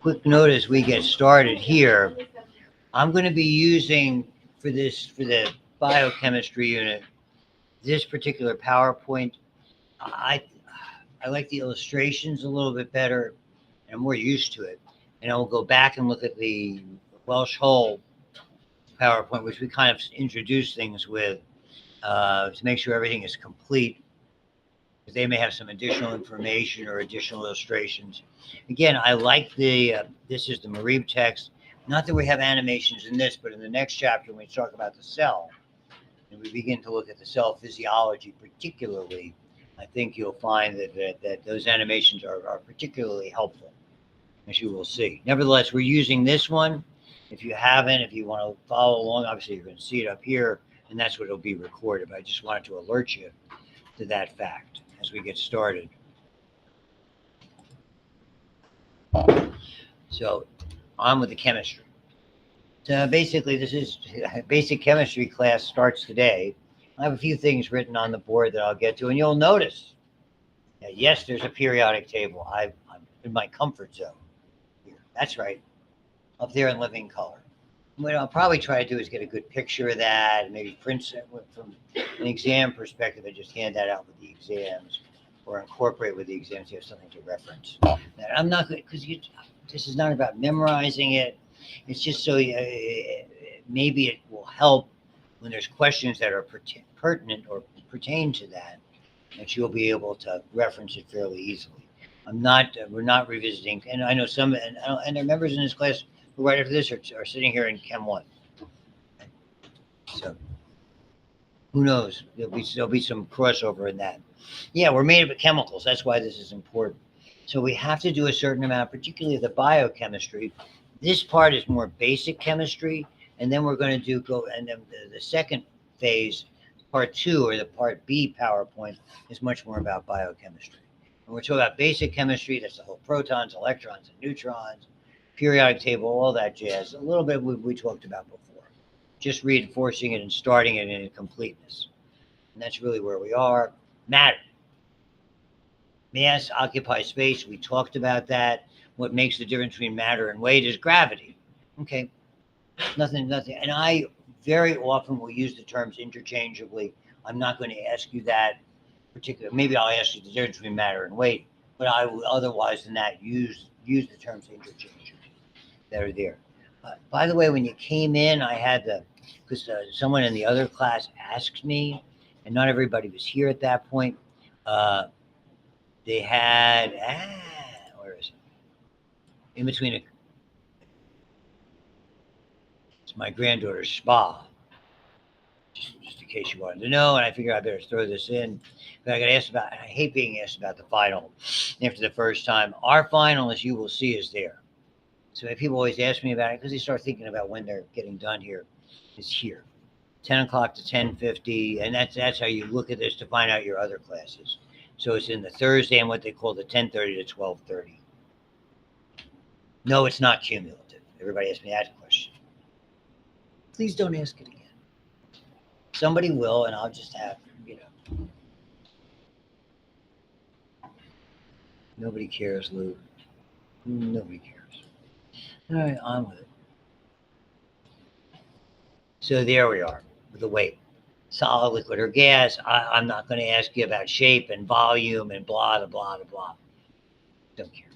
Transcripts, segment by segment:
quick note as we get started here, I'm going to be using for the biochemistry unit, this particular PowerPoint. I I like the illustrations a little bit better. I'm more used to it. And I will go back and look at the Welsh Hole PowerPoint, which we kind of introduce things with to make sure everything is complete. They may have some additional information or additional illustrations. Again, I like this is the Marib text. Not that we have animations in this, but in the next chapter, when we talk about the cell, and we begin to look at the cell physiology particularly, I think you'll find that those animations are particularly helpful, as you will see. Nevertheless, we're using this one. If you haven't, if you want to follow along, obviously you're going to see it up here, and that's what it'll be recorded. But I just wanted to alert you to that fact as we get started. So on with the chemistry. So basically, this is basic chemistry class starts today. I have a few things written on the board that I'll get to, and you'll notice, yes, there's a periodic table. I'm in my comfort zone here. That's right, up there in living color. What I'll probably try to do is get a good picture of that, and maybe print it from an exam perspective and just hand that out with the exams, or incorporate with the exams. You have something to reference. That I'm not going because this is not about memorizing it. It's just so maybe it will help when there's questions that are pertinent or pertain to that you'll be able to reference it fairly easily. We're not revisiting, and I know some, and there are members in this class who right after this are sitting here in Chem 1. So who knows? There'll be some crossover in that. Yeah, we're made up of chemicals. That's why this is important. So we have to do a certain amount, particularly the biochemistry. This part is more basic chemistry, and then we're going to and then the second phase, part 2, or the part B PowerPoint, is much more about biochemistry. And we're talking about basic chemistry. That's the whole protons, electrons, and neutrons, periodic table, all that jazz. A little bit we talked about before. Just reinforcing it and starting it in completeness. And that's really where we are. Matter. Mass occupies space. We talked about that. What makes the difference between matter and weight is gravity. Okay. Nothing. And I very often will use the terms interchangeably. I'm not going to ask you that particular. Maybe I'll ask you the difference between matter and weight, but I will otherwise than that use the terms interchangeably that are there. By the way, when you came in, I had because someone in the other class asked me, and not everybody was here at that point. They had where is it? In between it's my granddaughter's spa. Just in case you wanted to know, and I figured I better throw this in. But I got asked about, and I hate being asked about the final after the first time. Our final, as you will see, is there. So if people always ask me about it, because they start thinking about when they're getting done here, it's here. 10 o'clock to 10:50, and that's how you look at this to find out your other classes. So it's in the Thursday and what they call the 10:30 to 12:30. No, it's not cumulative. Everybody asks me that question. Please don't ask it again. Somebody will, and I'll just have, Nobody cares, Lou. Nobody cares. All right, on with it. So there we are with the weight. Solid, liquid, or gas. I'm not going to ask you about shape and volume and blah, blah, blah, blah. Don't care.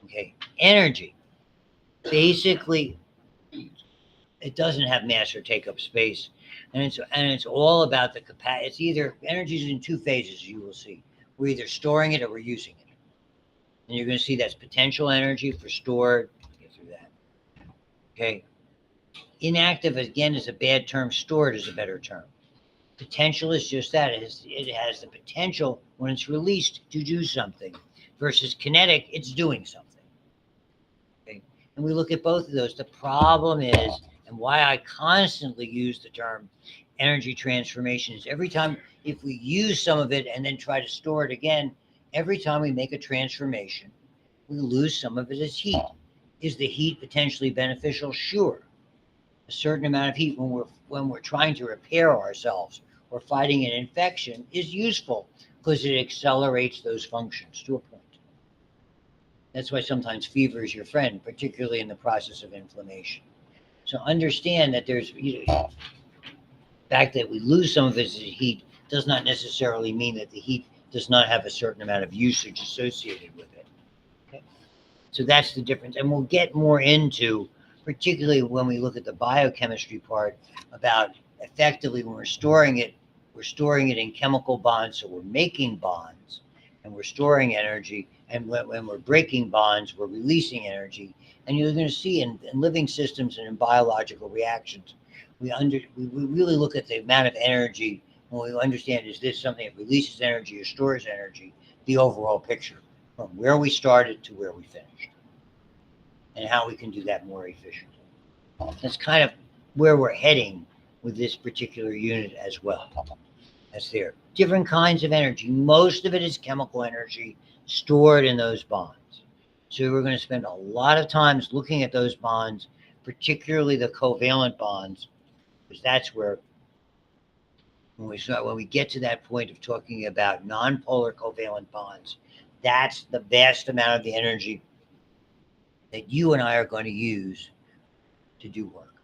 Okay. Energy. Basically, it doesn't have mass or take up space. And it's all about the capacity. It's either energy is in 2 phases, you will see. We're either storing it or we're using it. And you're going to see that's potential energy for stored. Get through that. Okay. Inactive, again, is a bad term. Stored is a better term. Potential is just that. It has the potential when it's released to do something, versus kinetic, it's doing something. Okay? And we look at both of those. The problem is, and why I constantly use the term energy transformation, is every time, if we use some of it and then try to store it again, every time we make a transformation, we lose some of it as heat. Is the heat potentially beneficial? Sure. A certain amount of heat when we're trying to repair ourselves or fighting an infection is useful because it accelerates those functions to a point. That's why sometimes fever is your friend, particularly in the process of inflammation. So understand that there's the fact that we lose some of its heat does not necessarily mean that the heat does not have a certain amount of usage associated with it. Okay? So that's the difference. And we'll get more into, particularly when we look at the biochemistry part, about effectively when we're storing it in chemical bonds. So we're making bonds and we're storing energy. And when we're breaking bonds, we're releasing energy. And you're going to see in living systems and in biological reactions, we really look at the amount of energy when we understand, is this something that releases energy or stores energy, the overall picture from where we started to where we finished, and how we can do that more efficiently. That's kind of where we're heading with this particular unit as well. That's there. Different kinds of energy. Most of it is chemical energy stored in those bonds. So we're going to spend a lot of times looking at those bonds, particularly the covalent bonds, because that's where when we get to that point of talking about nonpolar covalent bonds, that's the vast amount of the energy that you and I are going to use to do work.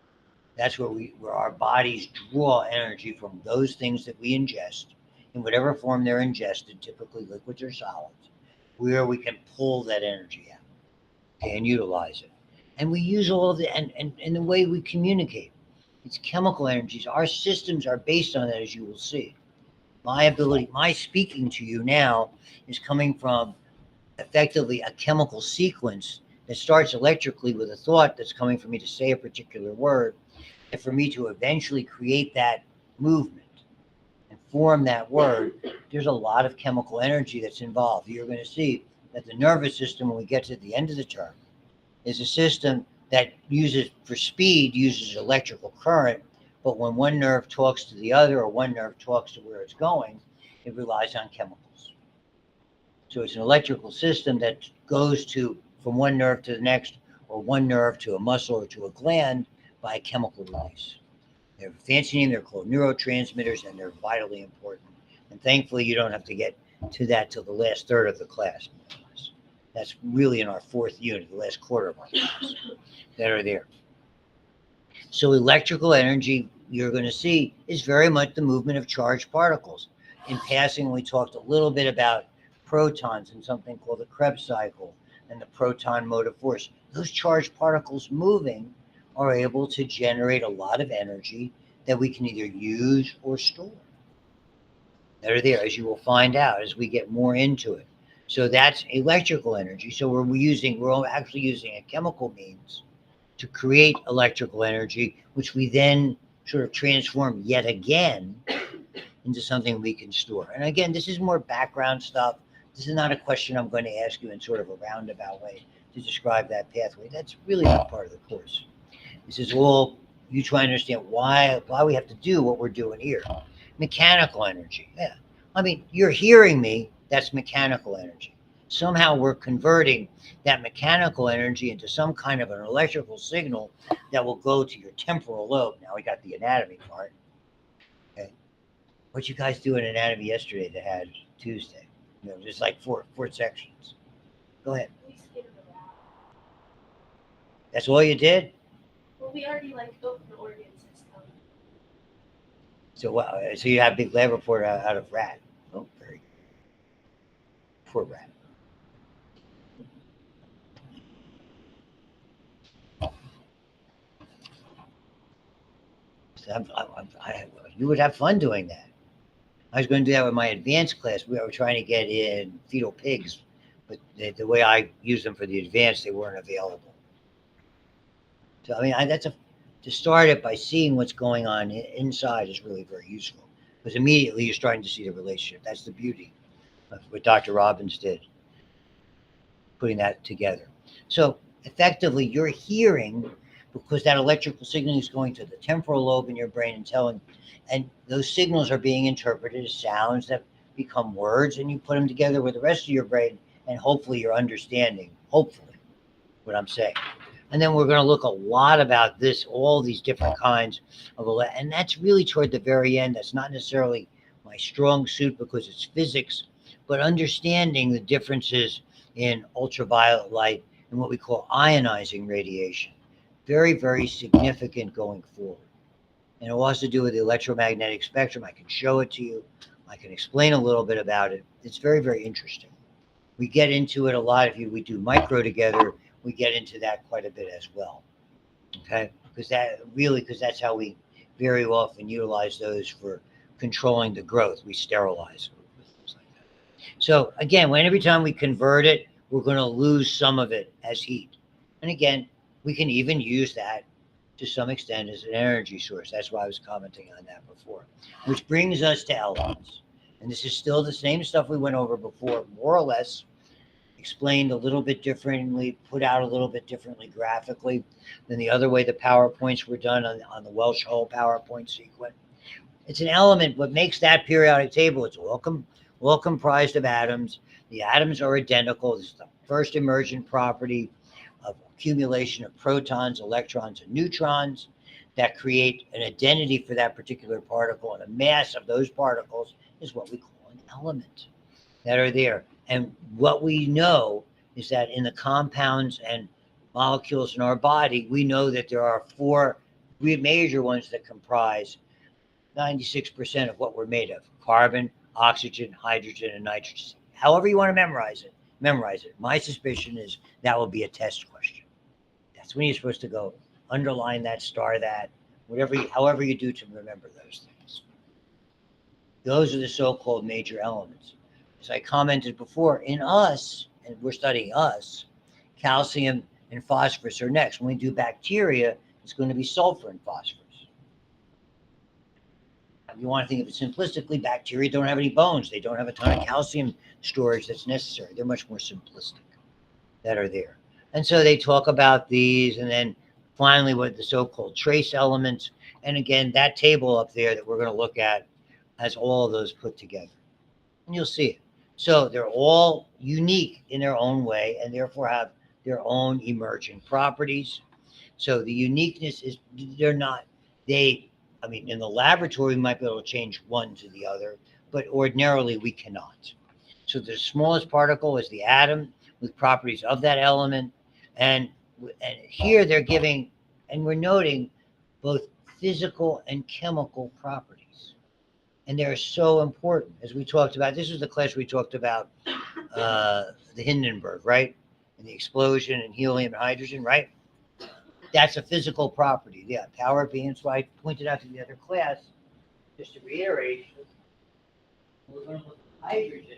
That's where our bodies draw energy from those things that we ingest in whatever form they're ingested, typically liquids or solids, where we can pull that energy out and utilize it. And we use all of the and the way we communicate. It's chemical energies. Our systems are based on that, as you will see. My speaking to you now is coming from effectively a chemical sequence that starts electrically with a thought that's coming for me to say a particular word, and for me to eventually create that movement and form that word. There's a lot of chemical energy that's involved. You're going to see that the nervous system, when we get to the end of the term, is a system that uses electrical current, but when one nerve talks to the other or one nerve talks to where it's going, it relies on chemicals. So it's an electrical system that goes from one nerve to the next, or one nerve to a muscle or to a gland by a chemical release. They're fancy name, they're called neurotransmitters, and they're vitally important. And thankfully, you don't have to get to that till the last third of the class. That's really in our fourth unit, the last quarter of our class, that are there. So electrical energy, you're going to see, is very much the movement of charged particles. In passing, we talked a little bit about protons and something called the Krebs cycle and the proton motive force. Those charged particles moving are able to generate a lot of energy that we can either use or store. That are there, as you will find out as we get more into it. So that's electrical energy. So we're actually using a chemical means to create electrical energy, which we then sort of transform yet again into something we can store. And again, this is more background stuff. This is not a question I'm going to ask you in sort of a roundabout way to describe that pathway. That's really not part of the course. This is all you try to understand why we have to do what we're doing here. Mechanical energy. Yeah. I mean, you're hearing me, that's mechanical energy. Somehow we're converting that mechanical energy into some kind of an electrical signal that will go to your temporal lobe. Now we got the anatomy part. Okay. What you guys do in anatomy yesterday that had Tuesday? You know, just like four sections. Go ahead. That's all you did? Well, we already built an organ system. So you have a big lab report out of rat. Oh, very good. Poor rat. You would have fun doing that. I was going to do that with my advanced class. We were trying to get in fetal pigs, but the way I used them for the advanced, they weren't available. So I mean, to start it by seeing what's going on inside is really very useful, because immediately you're starting to see the relationship. That's the beauty of what Dr. Robbins did, putting that together. So effectively, you're hearing, because that electrical signaling is going to the temporal lobe in your brain and those signals are being interpreted as sounds that become words, and you put them together with the rest of your brain, and hopefully you're understanding, hopefully, what I'm saying. And then we're going to look a lot about all these different kinds of, and that's really toward the very end. That's not necessarily my strong suit because it's physics, but understanding the differences in ultraviolet light and what we call ionizing radiation. Very, very significant going forward. And it all has to do with the electromagnetic spectrum. I can show it to you. I can explain a little bit about it. It's very, very interesting. We get into it a lot. If we do micro together, we get into that quite a bit as well. Okay? Because that's how we very often utilize those for controlling the growth. We sterilize things like that. So again, every time we convert it, we're going to lose some of it as heat. And again, we can even use that to some extent as an energy source. That's why I was commenting on that before. Which brings us to elements. And this is still the same stuff we went over before, more or less, explained a little bit differently, put out a little bit differently graphically than the other way the PowerPoints were done on the Welsh Hole PowerPoint sequence. It's an element. What makes that periodic table, it's all comprised of atoms. The atoms are identical. This is the first emergent property of accumulation of protons, electrons, and neutrons that create an identity for that particular particle, and a mass of those particles is what we call an element that are there. And what we know is that in the compounds and molecules in our body, we know that there are four major ones that comprise 96% of what we're made of: carbon, oxygen, hydrogen, and nitrogen. However you want to memorize it. My suspicion is that will be a test question. That's when you're supposed to go underline that, star that, however you do to remember those things. Those are the so-called major elements. As I commented before, in us, and we're studying us, calcium and phosphorus are next. When we do bacteria, it's going to be sulfur and phosphorus. If you want to think of it simplistically, bacteria don't have any bones. They don't have a ton of calcium storage that's necessary. They're much more simplistic that are there. And so they talk about these, and then finally what the so-called trace elements. And again, that table up there that we're going to look at has all of those put together. And you'll see it. So they're all unique in their own way and therefore have their own emerging properties. So the uniqueness is in the laboratory, we might be able to change one to the other, but ordinarily we cannot. So the smallest particle is the atom with properties of that element. And here they're giving, and we're noting both physical and chemical properties. And they're so important. As we talked about, this was the class we talked about the Hindenburg, right? And the explosion and helium and hydrogen, right? That's a physical property. Yeah, power being, so I pointed out to the other class, just to reiterate, we're going to look at hydrogen.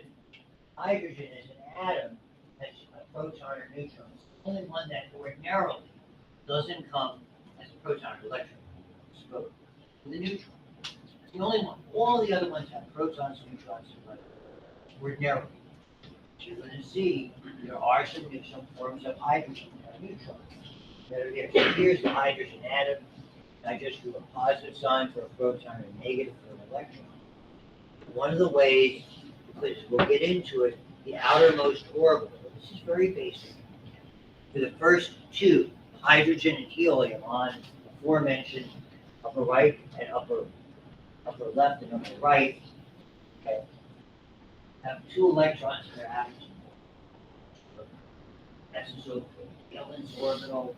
Hydrogen is an atom that's a proton or neutron. It's the only one that ordinarily doesn't come as a proton or electron. It's both with a neutron. It's the only one. All the other ones have protons, neutrons, and electrons. Ordinarily. So you're going to see there are some forms of hydrogen that are neutrons. So here's the hydrogen atom. I just drew a positive sign for a proton and a negative for an electron. One of the ways, because we'll get into it, the outermost orbital, this is very basic. For the first two, hydrogen and helium on the aforementioned upper right and upper left and upper right, okay, have two electrons in their atoms. That's the so-called valence orbital.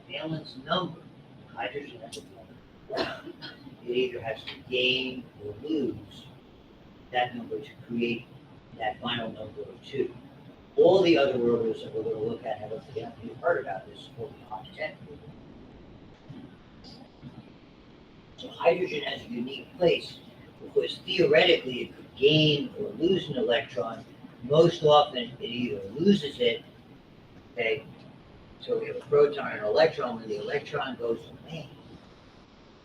Valence number, hydrogen has a valence. It either has to gain or lose that number to create that final number of two. All the other orbitals that we're going to look at have you've heard about this, called the octet. So hydrogen has a unique place because theoretically it could gain or lose an electron. Most often it either loses it, okay. So we have a proton and an electron. When the electron goes away,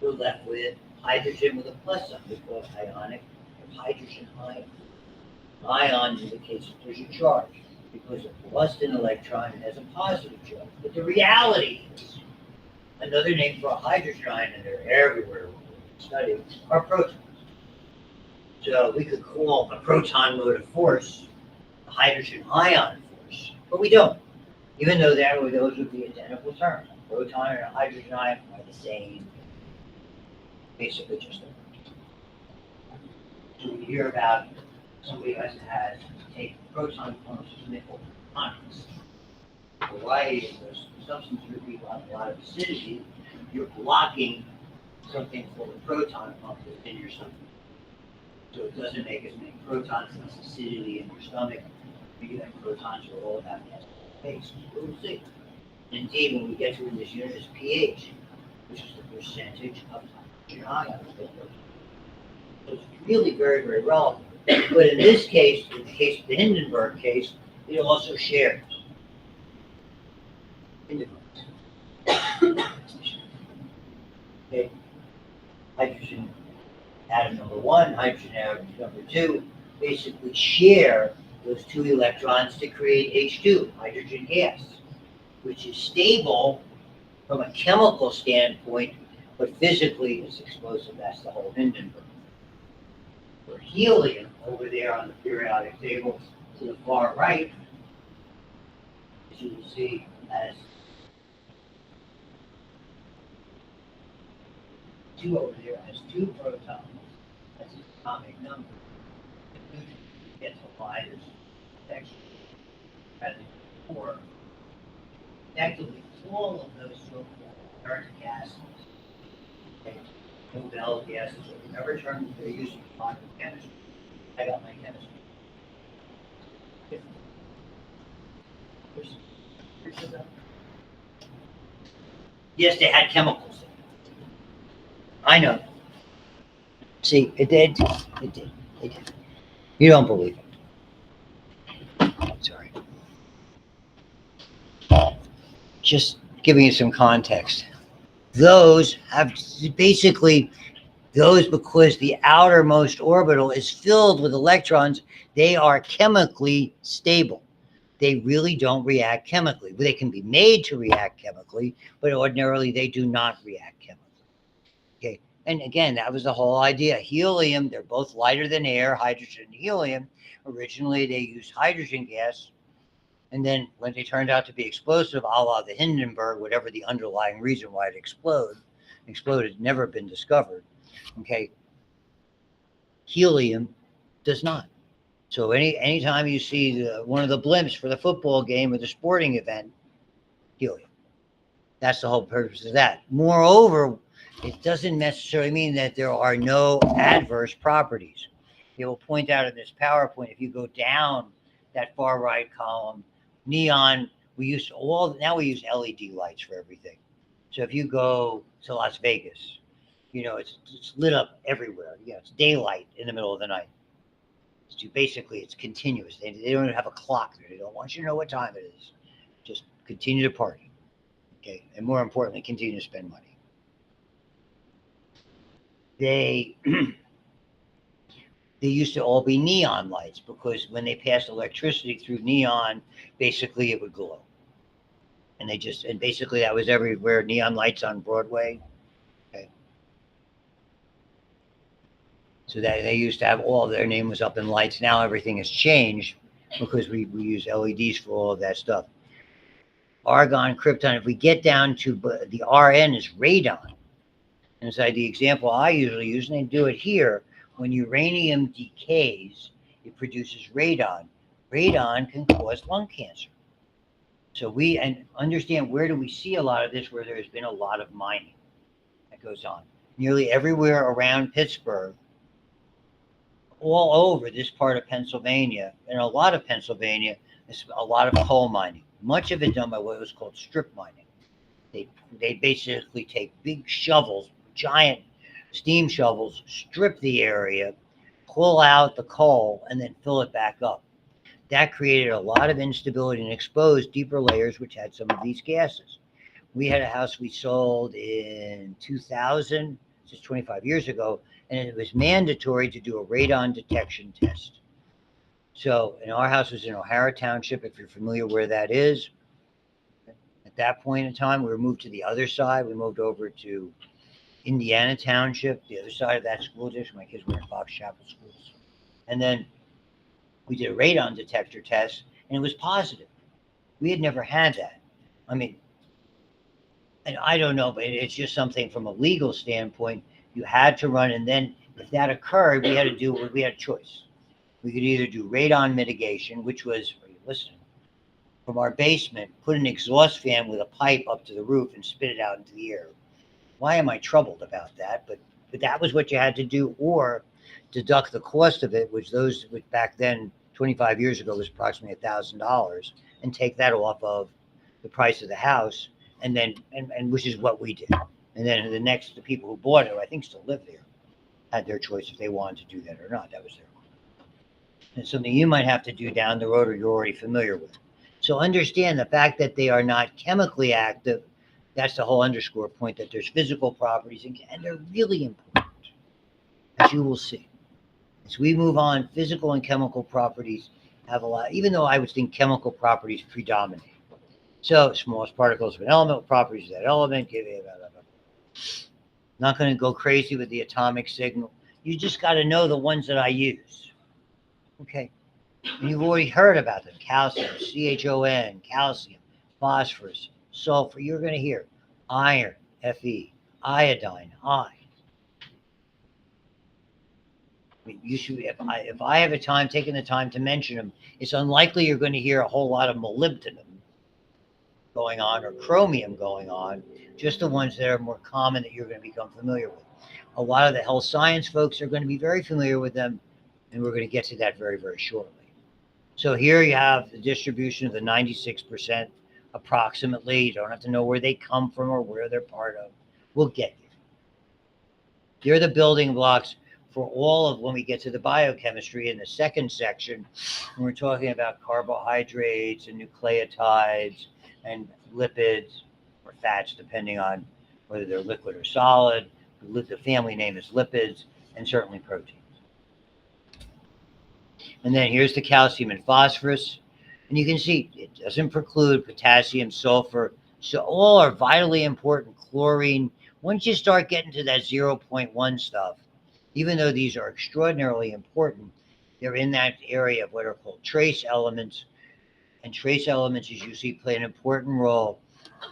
we're left with hydrogen with a plus sign. We call it ionic or hydrogen ion. Ion indicates that there's a charge because a plus an electron has a positive charge. But the reality is, another name for a hydrogen ion, and they're everywhere we study, are protons. So we could call a proton motive force a hydrogen ion force, but we don't. Even though those would be identical terms. A proton and a hydrogen ion are the same, basically just a. So we hear about somebody who has to take proton components of nickel electronics. A variety of those substances repeat a lot of acidity. You're blocking something called a proton pump within your stomach. So it doesn't make as many protons, less acidity in your stomach. You have protons are all about acid base. We'll see. Indeed, when we get to in this unit is pH, which is the percentage of hydrogen ions. So it's really very, very relevant. But in this case, in the case of the Hindenburg case, it also shares. Okay. Hydrogen atom number one, hydrogen atom number two, basically share those two electrons to create H2, hydrogen gas, which is stable from a chemical standpoint, but physically it's explosive. That's the whole Hindenburg. For helium, over there on the periodic table to the far right, as you will see, has two over there, has two protons. That's its atomic number. The neutron gets applied as protection. As four, effectively all of those so-called dark gases, okay, Nobel gases, or whatever terms they're using in modern chemistry. I got my chemistry. Yes, they had chemicals. I know. See, it did. It did. It did. You don't believe it. Sorry. Just giving you some context. Those have basically those because the outermost orbital is filled with electrons. They are chemically stable. They really don't react chemically. They can be made to react chemically, but ordinarily they do not react chemically. Okay. And again, that was the whole idea. Helium, they're both lighter than air, hydrogen and helium. Originally, they used hydrogen gas. And then when they turned out to be explosive, a la the Hindenburg, whatever the underlying reason why it exploded, never been discovered. Okay. Helium does not. So anytime you see one of the blimps for the football game or the sporting event, helium. That's the whole purpose of that. Moreover, it doesn't necessarily mean that there are no adverse properties. They will point out in this PowerPoint, if you go down that far right column, neon, we use LED lights for everything. So if you go to Las Vegas, it's lit up everywhere. It's daylight in the middle of the night. Basically, it's continuous. They don't even have a clock there. They don't want you to know what time it is. Just continue to party. Okay. And more importantly, continue to spend money. They used to all be neon lights because when they passed electricity through neon, basically it would glow. And basically that was everywhere, neon lights on Broadway. Okay. So that they used to have all their name was up in lights. Now everything has changed because we use LEDs for all of that stuff. Argon, krypton, if we get down to the RN is radon. And so the example I usually use, and they do it here, when uranium decays, it produces radon. Radon can cause lung cancer. So and understand, where do we see a lot of this? Where there's been a lot of mining that goes on. Nearly everywhere around Pittsburgh, all over this part of Pennsylvania, and a lot of Pennsylvania, there's a lot of coal mining. Much of it done by what was called strip mining. They basically take big shovels, giant steam shovels, strip the area, pull out the coal, and then fill it back up. That created a lot of instability and exposed deeper layers, which had some of these gases. We had a house we sold in 2000, just 25 years ago, and it was mandatory to do a radon detection test. So, and our house was in O'Hara Township, if you're familiar where that is. At that point in time, we were moved to the other side. We moved over to Indiana Township, the other side of that school district. My kids were in Fox Chapel schools. And then we did a radon detector test, and it was positive. We had never had that. I mean, and I don't know, but it's just something from a legal standpoint, you had to run. And then if that occurred, we had a choice. We could either do radon mitigation, which was, are you listening? from our basement, put an exhaust fan with a pipe up to the roof and spit it out into the air. Why am I troubled about that? But that was what you had to do, or deduct the cost of it, which back then, 25 years ago, was approximately $1,000, and take that off of the price of the house, and then and which is what we did. And then the people who bought it, who I think still live there, had their choice if they wanted to do that or not. That was their. And something you might have to do down the road or you're already familiar with. So understand the fact that they are not chemically active. That's the whole underscore point, that there's physical properties, and they're really important, as you will see. As we move on, physical and chemical properties have a lot, even though I would think chemical properties predominate. So smallest particles of an element, properties of that element, not going to go crazy with the atomic signal. You just got to know the ones that I use. Okay. And you've already heard about them: calcium, CHON, calcium, phosphorus, sulfur. You're going to hear iron, Fe, iodine, I. mean, you should. If I have taken the time to mention them, it's unlikely you're going to hear a whole lot of molybdenum going on or chromium going on. Just the ones that are more common that you're going to become familiar with. A lot of the health science folks are going to be very familiar with them, and we're going to get to that very, very shortly. So here you have the distribution of the 96% approximately. You don't have to know where they come from or where they're part of. We'll get there. They're the building blocks for all of when we get to the biochemistry in the second section, when we're talking about carbohydrates and nucleotides and lipids or fats, depending on whether they're liquid or solid. The family name is lipids, and certainly proteins. And then here's the calcium and phosphorus. And you can see it doesn't preclude potassium, sulfur. So all are vitally important. Chlorine. Once you start getting to that 0.1 stuff, even though these are extraordinarily important, they're in that area of what are called trace elements. And trace elements, as you see, play an important role.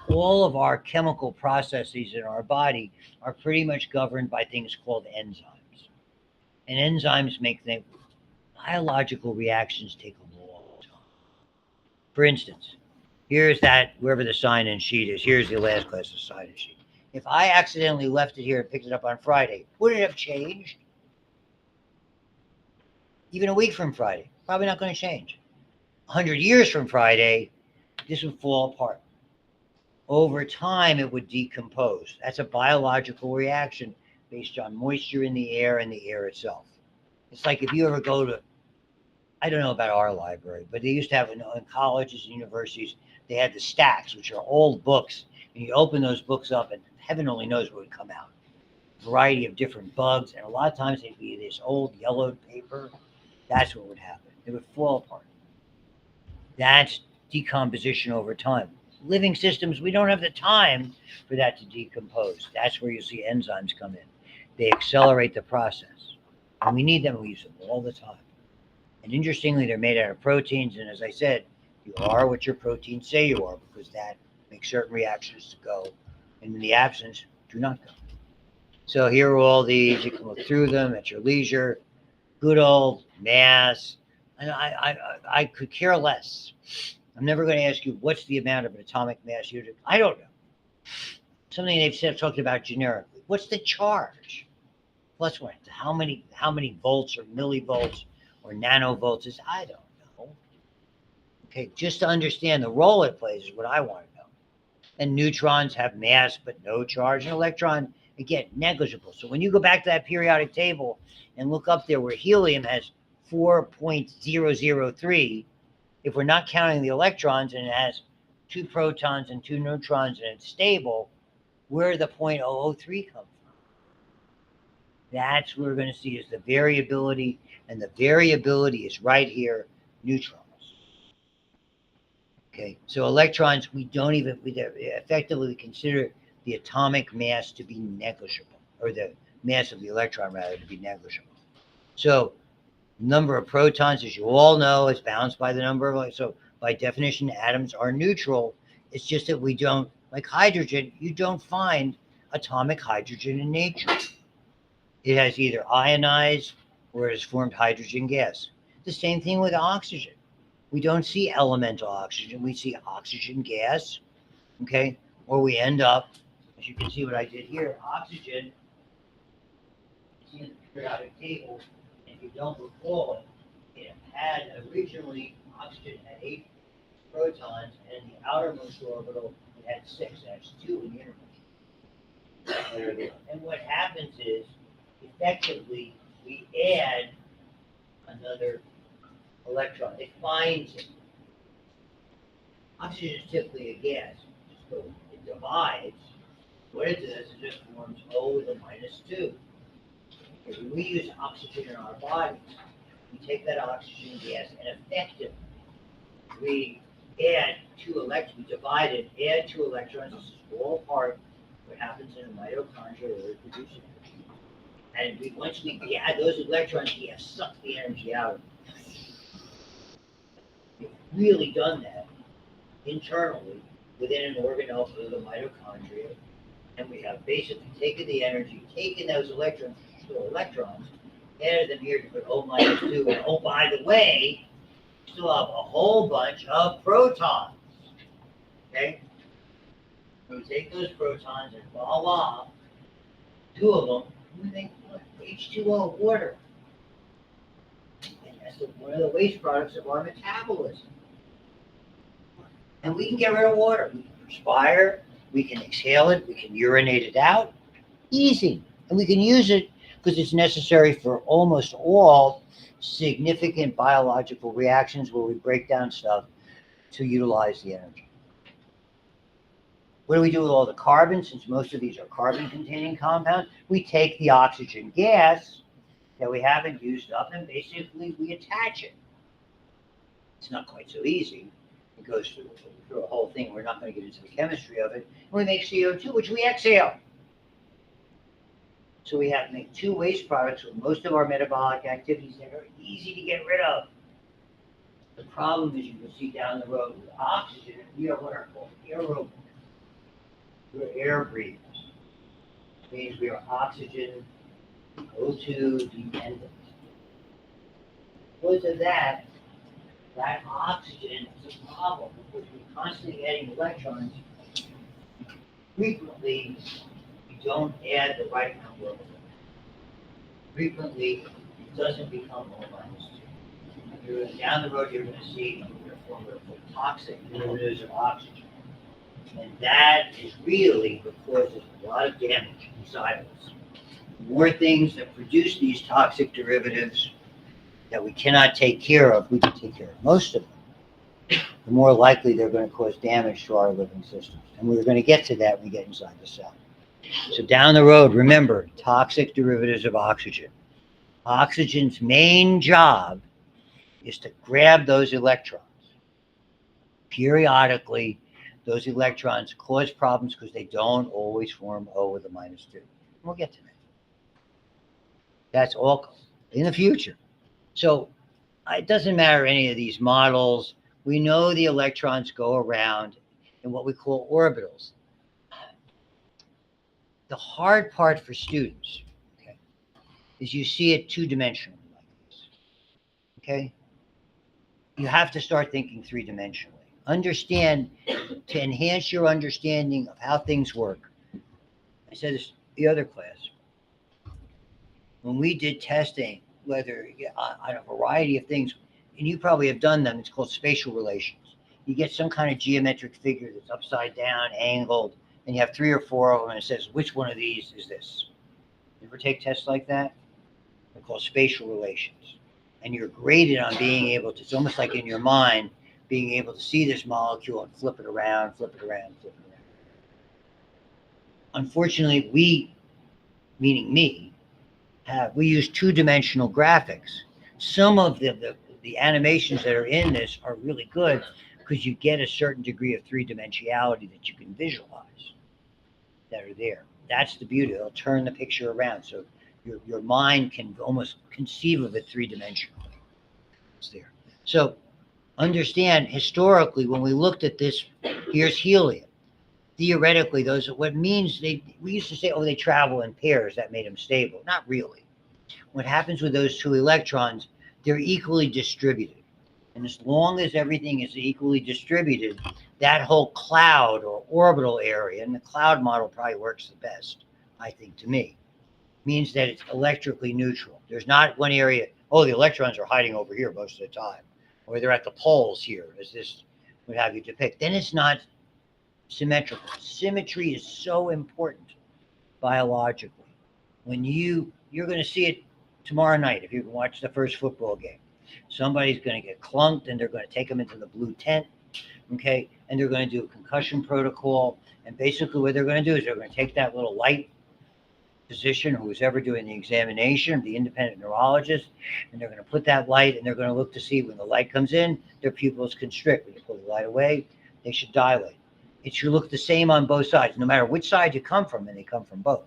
All of our chemical processes in our body are pretty much governed by things called enzymes. And enzymes make things. Biological reactions take a long time. For instance, here's that, wherever the sign-in sheet is, here's the last class of sign-in sheet. If I accidentally left it here and picked it up on Friday, would it have changed? Even a week from Friday, probably not going to change. 100 years from Friday, this would fall apart. Over time, it would decompose. That's a biological reaction based on moisture in the air and the air itself. It's like if you ever go to, I don't know about our library, but they used to have in colleges and universities, they had the stacks, which are old books, and you open those books up, and heaven only knows what would come out. A variety of different bugs, and a lot of times they'd be this old yellowed paper. That's what would happen. It would fall apart. That's decomposition over time. Living systems, we don't have the time for that to decompose. That's where you see enzymes come in. They accelerate the process. And we need them, we use them all the time. And interestingly, they're made out of proteins. And as I said, you are what your proteins say you are, because that makes certain reactions to go. And in the absence, do not go. So here are all these. You can look through them at your leisure. Good old mass. And I could care less. I'm never going to ask you what's the amount of an atomic mass unit. I don't know. Something they've talked about generically. What's the charge? Plus what? How many volts or millivolts or nanovolts is? I don't know. Okay, just to understand the role it plays is what I want to know. And neutrons have mass but no charge. An electron, again, negligible. So when you go back to that periodic table and look up there where helium has 4.003, if we're not counting the electrons and it has 2 protons and 2 neutrons and it's stable, where did the 0.003 come from? That's what we're going to see is the variability, and the variability is right here, neutrons. Okay, so electrons, we effectively consider the atomic mass to be negligible, or the mass of the electron, rather, to be negligible. So number of protons, as you all know, is balanced by the number of, so by definition, atoms are neutral. It's just that we don't, like hydrogen, you don't find atomic hydrogen in nature. It has either ionized or it has formed hydrogen gas. The same thing with oxygen. We don't see elemental oxygen. We see oxygen gas, okay? Or we end up, as you can see what I did here, oxygen is in the periodic table. And if you don't recall, it had originally, oxygen had 8 protons, and the outermost orbital, it had 6. That's 2 in the innermost. And what happens is, effectively, we add another electron. It finds it. Oxygen is typically a gas, so it divides. What it does is it forms O with a -2. When we use oxygen in our bodies, we take that oxygen gas and effectively we add 2 electrons, we divide it, add 2 electrons. This is all part of what happens in a mitochondria where we produce energy. And once we add those electrons, we have sucked the energy out. We've really done that internally within an organelle of the mitochondria. And we have basically taken the energy, taken those electrons, added them here to put O-2. And oh, by the way, we still have a whole bunch of protons. Okay? So we take those protons and voila, 2 of them, we make H2O, water. And that's one of the waste products of our metabolism. And we can get rid of water. We can perspire, we can exhale it, we can urinate it out. Easy. And we can use it because it's necessary for almost all significant biological reactions where we break down stuff to utilize the energy. What do we do with all the carbon? Since most of these are carbon-containing compounds, we take the oxygen gas that we haven't used up and basically we attach it. It's not quite so easy. It goes through a whole thing. We're not going to get into the chemistry of it. We make CO2, which we exhale. So we have to make 2 waste products with most of our metabolic activities that are easy to get rid of. The problem is you can see down the road with oxygen, we are what are called aerobic. We're air breathers. It means we are oxygen O2 dependent. Because of that, that oxygen is a problem because we're constantly adding electrons. Frequently, we don't add the right number of electrons. Frequently, it doesn't become O-2. Down the road, you're going to see toxic derivatives of oxygen. And that is really what causes a lot of damage inside of us. The more things that produce these toxic derivatives that we cannot take care of, we can take care of most of them, the more likely they're going to cause damage to our living systems. And we're going to get to that when we get inside the cell. So down the road, remember, toxic derivatives of oxygen. Oxygen's main job is to grab those electrons. Periodically, those electrons cause problems because they don't always form O with a -2. We'll get to that. That's all in the future. So it doesn't matter any of these models. We know the electrons go around in what we call orbitals. The hard part for students, okay, is you see it 2-dimensionally like this. Okay? You have to start thinking 3-dimensionally. Understand, to enhance your understanding of how things work. I said this the other class. When we did testing, whether on a variety of things, and you probably have done them, it's called spatial relations. You get some kind of geometric figure that's upside down, angled, and you have 3 or 4 of them, and it says, which one of these is this? You ever take tests like that? They're called spatial relations. And you're graded on being able to, it's almost like in your mind, being able to see this molecule and flip it around, flip it around, flip it around. Unfortunately, we, meaning me, we use 2-dimensional graphics. Some of the animations that are in this are really good because you get a certain degree of 3-dimensionality that you can visualize that are there. That's the beauty. It'll turn the picture around. So your mind can almost conceive of it 3-dimensionally. It's there. So understand, historically, when we looked at this, here's helium. Theoretically, those are what means we used to say, oh, they travel in pairs. That made them stable. Not really. What happens with those 2 electrons, they're equally distributed. And as long as everything is equally distributed, that whole cloud or orbital area, and the cloud model probably works the best, I think, to me, means that it's electrically neutral. There's not one area, oh, the electrons are hiding over here most of the time, or they're at the poles here, as this would have you depict. Then it's not symmetrical. Symmetry is so important biologically. When you're going to see it tomorrow night, if you can watch the first football game, somebody's going to get clunked and they're going to take them into the blue tent, okay? And they're going to do a concussion protocol. And basically what they're going to do is they're going to take that little light physician who was ever doing the examination, the independent neurologist, and they're going to put that light and they're going to look to see when the light comes in, their pupils constrict. When you pull the light away, they should dilate. It should look the same on both sides, no matter which side you come from, and they come from both.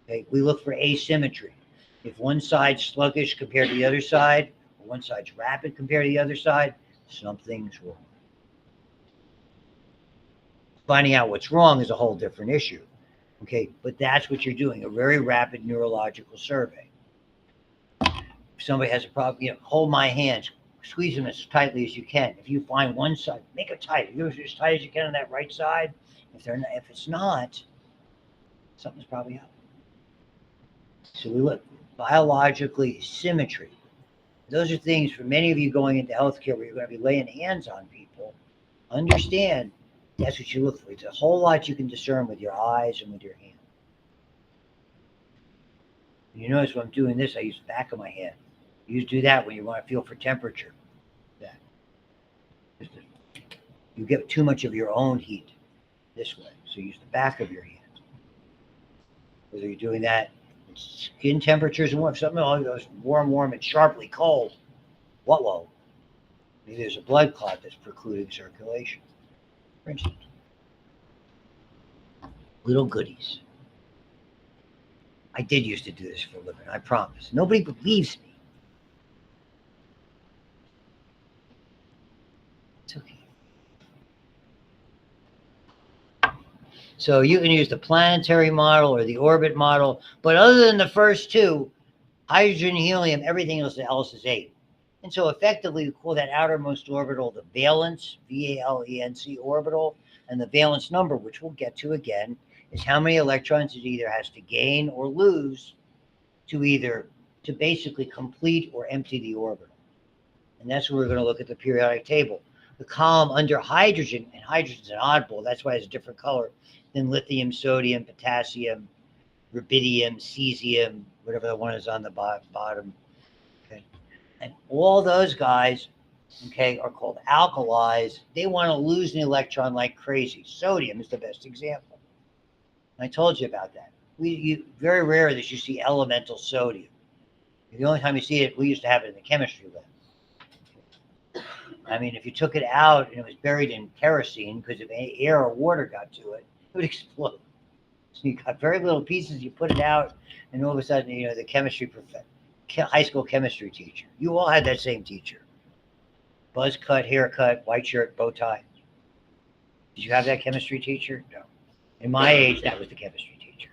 Okay, we look for asymmetry. If one side's sluggish compared to the other side, or one side's rapid compared to the other side, something's wrong. Finding out what's wrong is a whole different issue. Okay, but that's what you're doing, a very rapid neurological survey. If somebody has a problem, hold my hands, squeeze them as tightly as you can. If you find one side, make it tight. If you're as tight as you can on that right side. If it's not, something's probably up. So we look biologically, symmetry. Those are things for many of you going into healthcare where you're going to be laying hands on people. Understand that's what you look for. It's a whole lot you can discern with your eyes and with your hand. You notice when I'm doing this, I use the back of my hand. You do that when you want to feel for temperature. That. You get too much of your own heat this way. So use the back of your hand. Whether you're doing that, skin temperatures and warm, something goes warm, and sharply cold. Whoa. Maybe there's a blood clot that's precluding circulation. For instance, little goodies. I did used to do this for a living, I promise. Nobody believes me. It's okay. So you can use the planetary model or the orbit model, but other than the first two, hydrogen, helium, everything else is 8. And so effectively, we call that outermost orbital the valence, VALENC orbital, and the valence number, which we'll get to again, is how many electrons it either has to gain or lose to basically complete or empty the orbital. And that's where we're going to look at the periodic table. The column under hydrogen, and hydrogen's an oddball, that's why it's a different color than lithium, sodium, potassium, rubidium, cesium, whatever the one is on the bottom. Okay. And all those guys, okay, are called alkalis. They want to lose an electron like crazy. Sodium is the best example. I told you about that. Very rare that you see elemental sodium. The only time you see it, we used to have it in the chemistry lab. I mean, if you took it out and it was buried in kerosene, because if air or water got to it, it would explode. So you got very little pieces, you put it out, and all of a sudden, the chemistry high school chemistry teacher. You all had that same teacher. Buzz cut, haircut, white shirt, bow tie. Did you have that chemistry teacher? No. In my age, that was the chemistry teacher.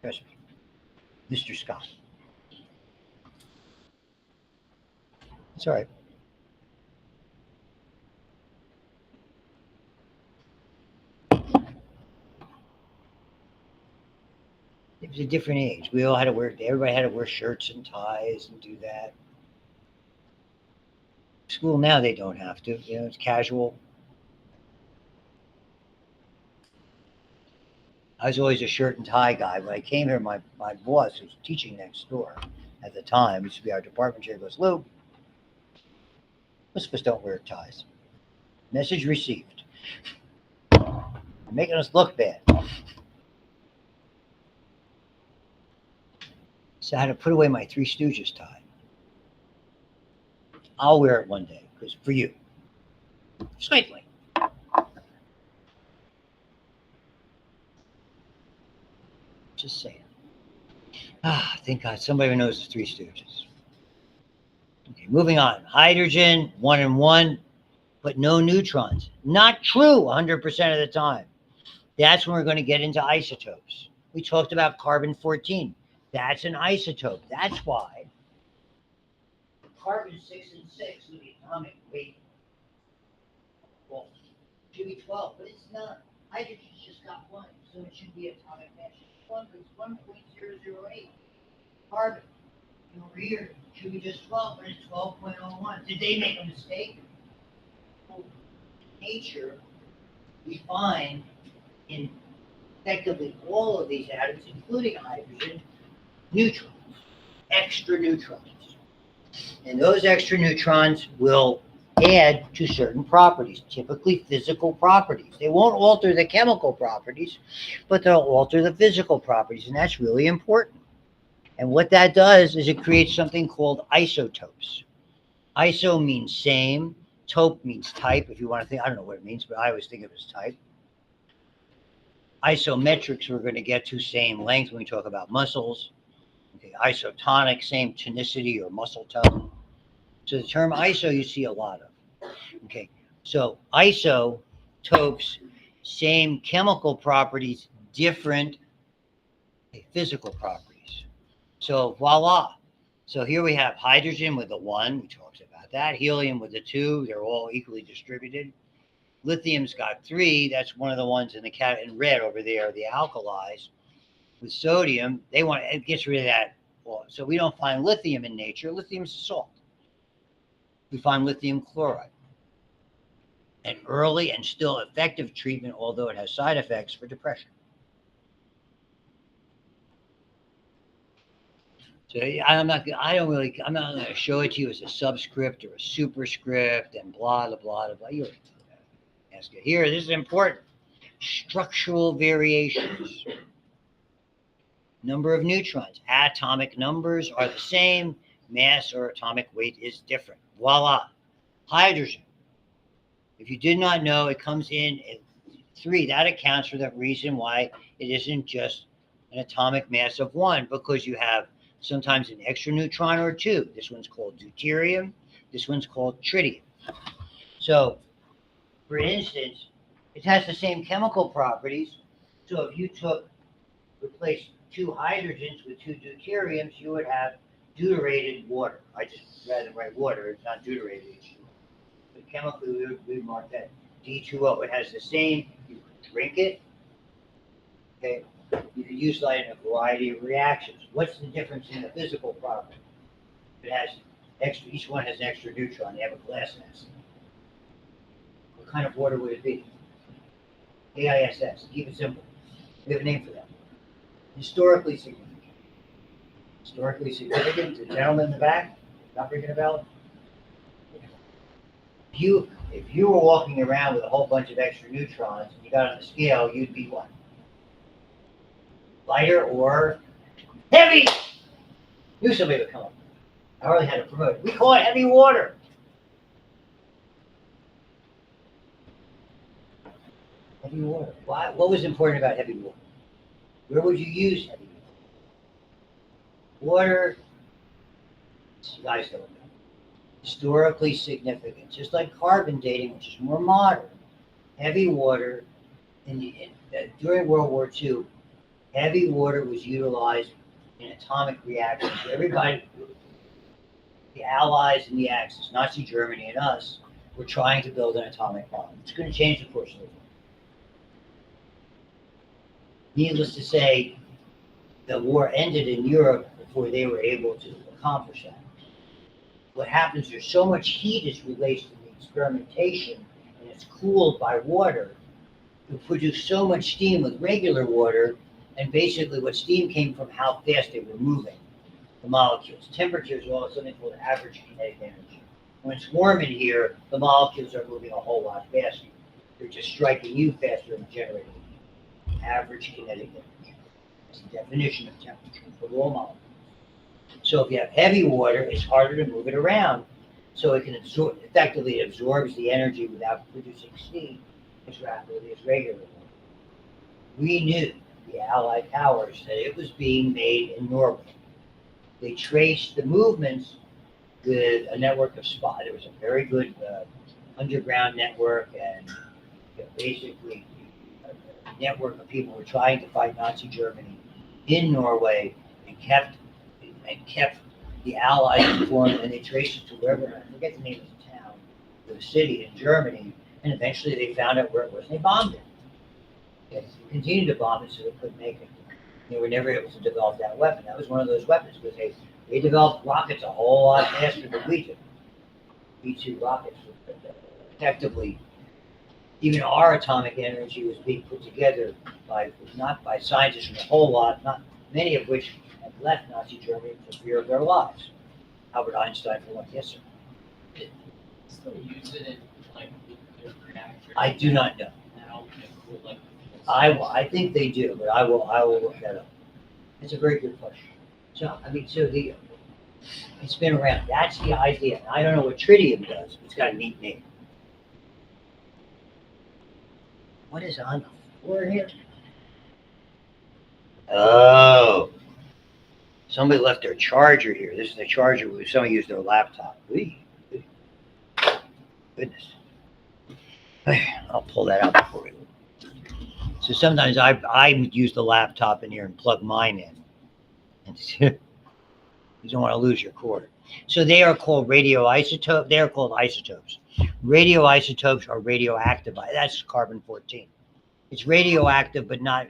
Trust me. Mr. Scott. It's all right. It was a different age. Everybody had to wear shirts and ties and do that. School now, they don't have to. It's casual. I was always a shirt and tie guy. When I came here, my boss, who was teaching next door at the time, used to be our department chair, goes, Lou, most of us don't wear ties. Message received. You're making us look bad. So I had to put away my Three Stooges tie. I'll wear it one day, because for you. Slightly. Just saying. Thank God somebody knows the Three Stooges. Okay, moving on. Hydrogen, 1 and 1, but no neutrons. Not true 100% of the time. That's when we're going to get into isotopes. We talked about carbon-14. That's an isotope. That's why carbon 6 and 6 with the atomic weight. Well, it should be 12, but it's not. Hydrogen's just got one, so it should be atomic mass 1, but it's 1.008. Carbon, over here, should be just 12, but it's 12.01. Did they make a mistake? Well, nature, we find in effectively all of these atoms, including hydrogen, neutrons, extra neutrons. And those extra neutrons will add to certain properties, typically physical properties. They won't alter the chemical properties, but they'll alter the physical properties, and that's really important. And what that does is it creates something called isotopes. Iso means same, tope means type, if you want to think, I don't know what it means, but I always think of it as type. Isometrics, we're going to get to same length when we talk about muscles. Okay, isotonic, same tonicity or muscle tone. So the term iso you see a lot of. Okay, so isotopes, same chemical properties, different physical properties. So voila. So here we have hydrogen with a 1, we talked about that. Helium with a 2, they're all equally distributed. Lithium's got 3, that's one of the ones in red over there, the alkalis. With sodium, it gets rid of that. Well, so we don't find lithium in nature. Lithium's a salt. We find lithium chloride. An early and still effective treatment, although it has side effects for depression. So I'm not going to show it to you as a subscript or a superscript and blah, blah, blah, blah. You already know that. Ask it here. This is important. Structural variations. Number of neutrons. Atomic numbers are the same. Mass or atomic weight is different. Voila. Hydrogen. If you did not know, it comes in at 3. That accounts for the reason why it isn't just an atomic mass of 1, because you have sometimes an extra neutron or 2. This one's called deuterium. This one's called tritium. So, for instance, it has the same chemical properties. So if you replace 2 hydrogens with 2 deuteriums, you would have deuterated water. I just rather write water. It's not deuterated. But chemically, we mark that D2O. It has the same. You can drink it. Okay. You can use that in a variety of reactions. What's the difference in the physical property? It has extra. Each one has an extra neutron. They have a glass acid. What kind of water would it be? AISS. Keep it simple. We have a name for that. Historically significant. Historically significant. The gentleman in the back, not ringing a bell. If you were walking around with a whole bunch of extra neutrons and you got on the scale, you'd be what? Lighter or heavy? Knew somebody would come up. I already had to promote it. We call it heavy water. Heavy water. Why? What was important about heavy water? Where would you use heavy water? Water, you guys don't know. Historically significant, just like carbon dating, which is more modern. Heavy water, during World War II, heavy water was utilized in atomic reactions. Everybody, the Allies and the Axis, Nazi Germany and us, were trying to build an atomic bomb. It's going to change the course of the war. Needless to say, the war ended in Europe before they were able to accomplish that. What happens, there's so much heat is released in the experimentation, and it's cooled by water to produce so much steam with regular water, and basically what steam came from how fast they were moving, the molecules. Temperature is well something called average kinetic energy. When it's warm in here, the molecules are moving a whole lot faster. They're just striking you faster and generating average kinetic energy. That's the definition of temperature for all molecules. So if you have heavy water, it's harder to move it around. So it can effectively absorbs the energy without producing steam as rapidly as regular water. We knew, the Allied powers, that it was being made in Norway. They traced the movements with a network of spies. There was a very good underground network, and basically a network of people who were trying to fight Nazi Germany in Norway, and kept the Allies formed, and they traced it to wherever, I forget the name of the town, the city in Germany, and eventually they found out where it was, and they bombed it. They continued to bomb it so they couldn't make it. They were never able to develop that weapon. That was one of those weapons, because they developed rockets a whole lot faster than we did. B-2 rockets were effectively, even our atomic energy was being put together not by scientists from a whole lot, not many of which had left Nazi Germany for fear of their lives. Albert Einstein, for one, yes, sir. Still use it in like nuclear reactors. I do not know. Now, cool, like, I think they do, but I will look that up. It's a very good question. So it's been around. That's the idea. And I don't know what tritium does, but it's got a neat name. What is on the floor here? Oh, somebody left their charger here. This is the charger where somebody used their laptop. Goodness. I'll pull that out before we. So sometimes I use the laptop in here and plug mine in. And you don't want to lose your cord. So they are called radioisotope. They are called isotopes. Radioisotopes are radioactive. That's carbon-14. It's radioactive, but not.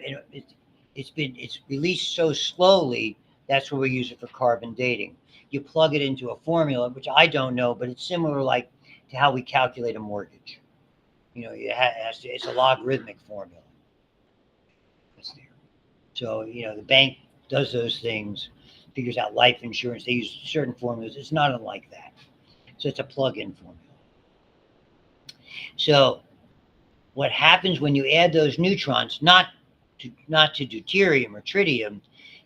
It's released so slowly. That's where we use it for carbon dating. You plug it into a formula, which I don't know, but it's similar, like to how we calculate a mortgage. You know, it's a logarithmic formula. That's there. So the bank does those things, figures out life insurance. They use certain formulas. It's not unlike that. So it's a plug-in formula. So what happens when you add those neutrons, not to deuterium or tritium,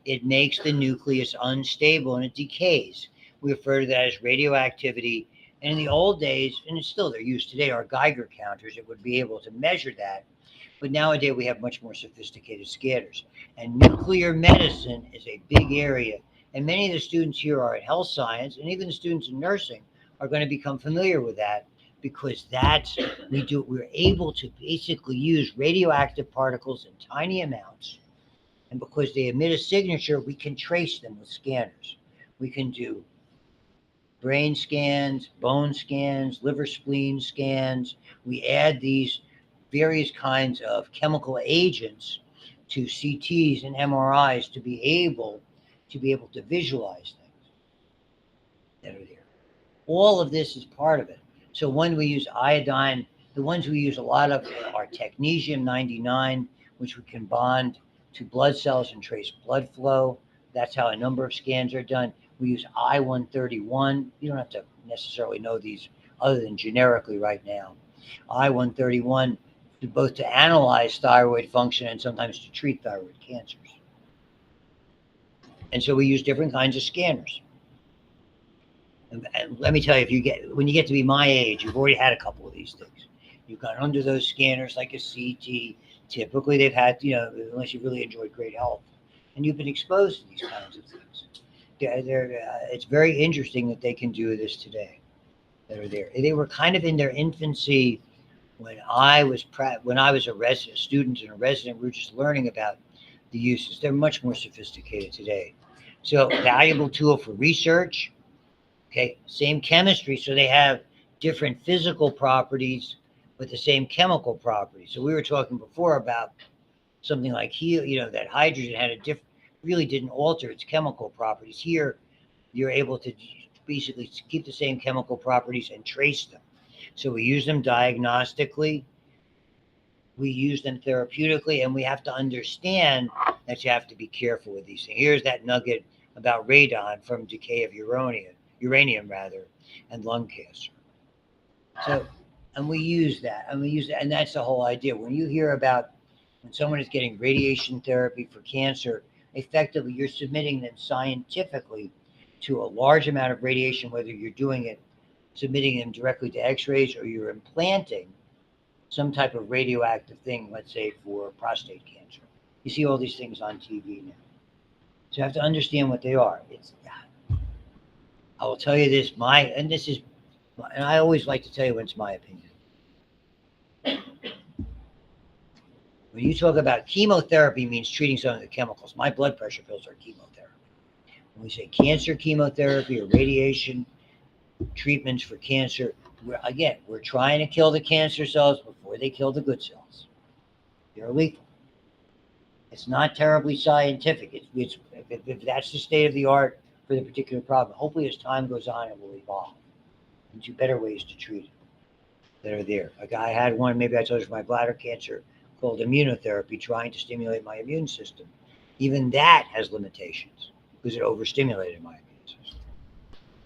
it makes the nucleus unstable and it decays. We refer to that as radioactivity. And in the old days, and it's still they're used today, are Geiger counters that would be able to measure that. But nowadays we have much more sophisticated scanners. And nuclear medicine is a big area. And many of the students here are in health science, and even the students in nursing are going to become familiar with that, because we're able to basically use radioactive particles in tiny amounts. And because they emit a signature, we can trace them with scanners. We can do brain scans, bone scans, liver spleen scans. We add these various kinds of chemical agents to CTs and MRIs to be able to visualize things that are there. All of this is part of it. So when we use iodine, the ones we use a lot of are technetium-99, which we can bond to blood cells and trace blood flow. That's how a number of scans are done. We use I-131. You don't have to necessarily know these other than generically right now. I-131 both to analyze thyroid function and sometimes to treat thyroid cancers. And so we use different kinds of scanners. And let me tell you, when you get to be my age, you've already had a couple of these things. You've gone under those scanners like a CT. Typically, they've had, unless you really enjoyed great health, and you've been exposed to these kinds of things. It's very interesting that they can do this today. That are there. They were kind of in their infancy when I was a student and a resident. We were just learning about the uses. They're much more sophisticated today. So valuable tool for research. Okay, same chemistry, so they have different physical properties, but the same chemical properties. So we were talking before about something like helium, that hydrogen had really didn't alter its chemical properties. Here, you're able to basically keep the same chemical properties and trace them. So we use them diagnostically, we use them therapeutically, and we have to understand that you have to be careful with these things. Here's that nugget about radon from decay of uranium and lung cancer. So, and we use that, and that's the whole idea. When you hear about when someone is getting radiation therapy for cancer, effectively you're submitting them scientifically to a large amount of radiation, whether you're submitting them directly to x-rays or you're implanting some type of radioactive thing, let's say for prostate cancer. You see all these things on TV now. So you have to understand what they are. I will tell you this, and I always like to tell you when it's my opinion. When you talk about chemotherapy means treating some of the chemicals. My blood pressure pills are chemotherapy. When we say cancer chemotherapy or radiation treatments for cancer, we're trying to kill the cancer cells before they kill the good cells. They're lethal. It's not terribly scientific. If that's the state of the art for the particular problem, hopefully as time goes on, it will evolve into better ways to treat it that are there. Like I had one, maybe I told you, for my bladder cancer, called immunotherapy, trying to stimulate my immune system. Even that has limitations because it overstimulated my immune system.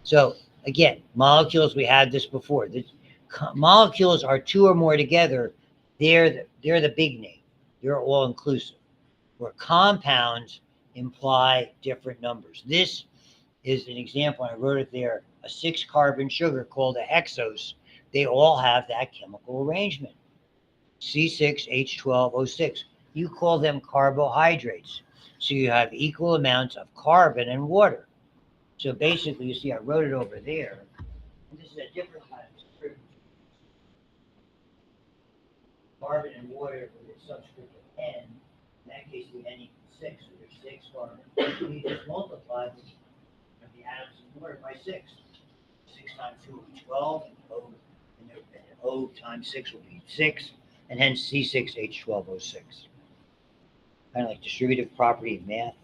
So again, molecules, we had this before. Molecules are two or more together. They're the big name. They're all inclusive. Where compounds imply different numbers. This is an example. I wrote it there. A 6-carbon sugar called a hexose. They all have that chemical arrangement. C6H12O6. You call them carbohydrates. So you have equal amounts of carbon and water. So basically, you see, I wrote it over there. And this is a different kind of script. Carbon and water with a subscript of N. In that case, the N equals 6. So there's 6 carbon. You just multiply the atoms of water by 6. 6 times 2 will be 12. And O times 6 will be 6. And hence C6H12O6. Kind of like distributive property of math.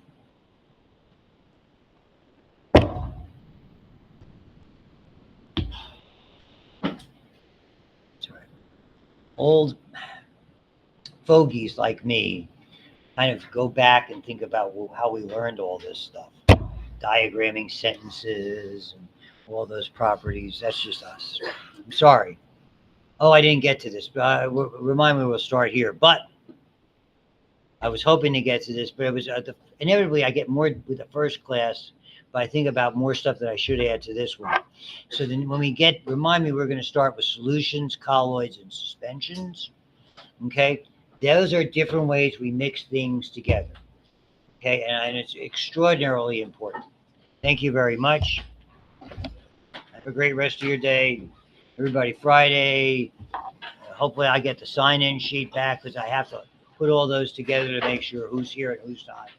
Old fogies like me kind of go back and think about how we learned all this stuff. Diagramming sentences and all those properties. That's just us. I'm sorry. Oh, I didn't get to this. Remind me we'll start here. But I was hoping to get to this, but it was inevitably I get more with the first class, but I think about more stuff that I should add to this one. So then when we remind me, we're going to start with solutions, colloids, and suspensions. Okay? Those are different ways we mix things together. Okay? And it's extraordinarily important. Thank you very much. Have a great rest of your day. Everybody, Friday, hopefully I get the sign-in sheet back because I have to put all those together to make sure who's here and who's not.